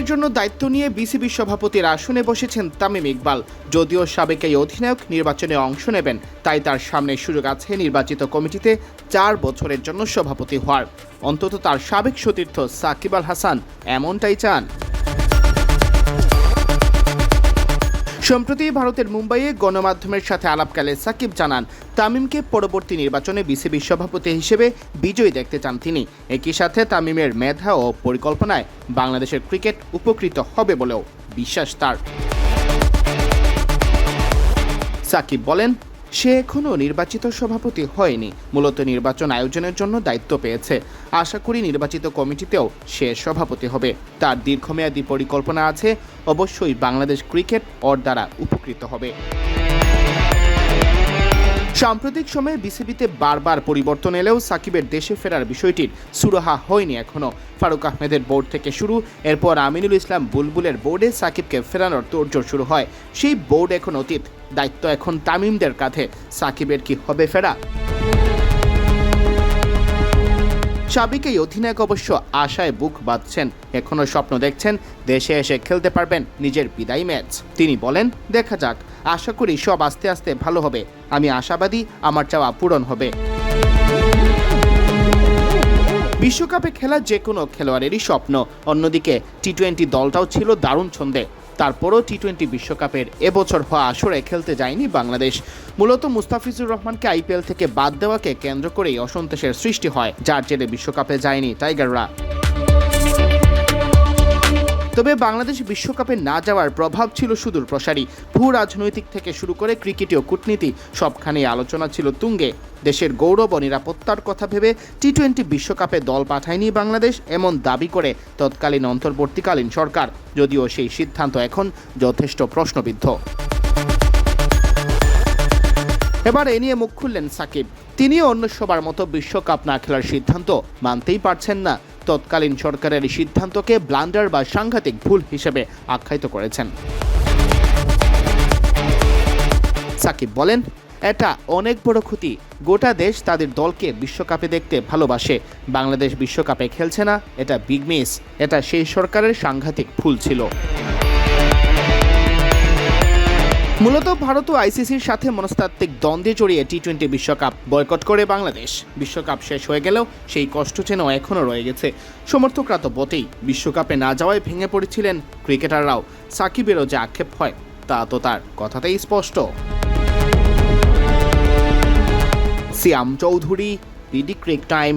নির্বাচনের জন্য দায়িত্ব নিয়ে বিসিবি সভাপতির আসনে বসেছেন তামিম ইকবাল। যদিও সাবেক এই অধিনায়ক নির্বাচনে অংশ নেবেন, তাই তার সামনে সুযোগ আছে নির্বাচিত কমিটিতে 4 বছরের জন্য সভাপতি হওয়ার। অন্তত তার সাবেক সতীর্থ সাকিব আল হাসান এমনটাই চান। সম্প্রতি ভারতের মুম্বাইয়ে গণমাধ্যমের সাথে আলাপকালে সাকিব জানান, তামিমকে পরবর্তী নির্বাচনে বিসিবি সভাপতি হিসেবে বিজয়ী দেখতে চান তিনি। একই সাথে তামিমের মেধা ও পরিকল্পনায় বাংলাদেশের ক্রিকেট উপকৃত হবে বলেও বিশ্বাস তার। সাকিব বলেন, সে এখনও নির্বাচিত সভাপতি হয়নি, মূলত নির্বাচন আয়োজনের জন্য দায়িত্ব পেয়েছে। আশা করি নির্বাচিত কমিটিতেও সে সভাপতি হবে। তার দীর্ঘমেয়াদী পরিকল্পনা আছে, অবশ্যই বাংলাদেশ ক্রিকেট ওর দ্বারা উপকৃত হবে। সাম্প্রতিক সময়ে বিসিবিতে বারবার পরিবর্তন এলেও সাকিবের দেশে ফেরার বিষয়টির সুরাহা হয়নি এখনও। ফারুক আহমেদের বোর্ড থেকে শুরু, এরপর আমিনুল ইসলাম বুলবুলের বোর্ডে সাকিবকে ফেরানোর তোড়জোড় শুরু হয়। সেই বোর্ড এখন অতীত, দায়িত্ব এখন তামিমদের কাঁধে। সাকিবের কি হবে ফেরা? সাবেক এই অধিনায়ক অবশ্য আশায় বুক বাঁধছেন, এখনও স্বপ্ন দেখছেন দেশে এসে খেলতে পারবেন নিজের বিদায়ী ম্যাচ। তিনি বলেন, দেখা যাক, আশা করি সব আস্তে আস্তে ভালো হবে। আমি আশাবাদী আমার চাওয়া পূরণ হবে। বিশ্বকাপে খেলা যে কোনো খেলোয়াড়েরই স্বপ্ন। অন্যদিকে টি-20 দলটাও ছিল দারুণ ছন্দে। তারপরও টি-20 বিশ্বকাপের এবছর হওয়া আসরে খেলতে যায়নি বাংলাদেশ। মূলত মুস্তাফিজুর রহমানকে আইপিএল থেকে বাদ দেওয়াকে কেন্দ্র করেই অসন্তোষের সৃষ্টি হয়, যার জেরে বিশ্বকাপে যায়নি টাইগাররা। তবে বাংলাদেশ বিশ্বকাপে না যাওয়ার প্রভাব ছিল সুদূর প্রসারী। ভূ রাজনৈতিক থেকে শুরু করে ক্রিকেটীয় কূটনীতি সবখানেই আলোচনা ছিল তুঙ্গে। দেশের গৌরব ও নিরাপত্তার কথা ভেবে টি-20 বিশ্বকাপে দল পাঠায়নি বাংলাদেশ, এমন দাবি করে তৎকালীন অন্তর্বর্তীকালীন সরকার, যদিও সেই সিদ্ধান্ত এখন যথেষ্ট প্রশ্নবিদ্ধ। এবার এ নিয়ে মুখ খুললেন সাকিব। তিনিও অন্য সবার মতো বিশ্বকাপ না খেলার সিদ্ধান্ত মানতেই পারছেন না। তৎকালীন সরকারের এই সিদ্ধান্তকে ব্লান্ডার বা সাংঘাতিক ভুল হিসেবে আখ্যায়িত করেছেন। সাকিব বলেন, এটা অনেক বড় ক্ষতি। গোটা দেশ তাদের দলকে বিশ্বকাপে দেখতে ভালোবাসে। বাংলাদেশ বিশ্বকাপে খেলছে না, এটা বিগ মিস। এটা সেই সরকারের সাংঘাতিক ভুল ছিল। মূলত ভারত ও আইসিসির সাথে মনস্তাত্ত্বিক দ্বন্দ্বে জড়িয়ে টি-20 বিশ্বকাপ বয়কট করে বাংলাদেশ। বিশ্বকাপ শেষ হয়ে গেলেও সেই কষ্ট যেন এখনও রয়ে গেছে। সমর্থকরা তো বটেই, বিশ্বকাপে না যাওয়ায় ভেঙে পড়েছিলেন ক্রিকেটাররাও। সাকিবেরও যে আক্ষেপ হয় তা তো তার কথাতেই স্পষ্ট। সিয়াম চৌধুরী, বিডি ক্রিক টাইম।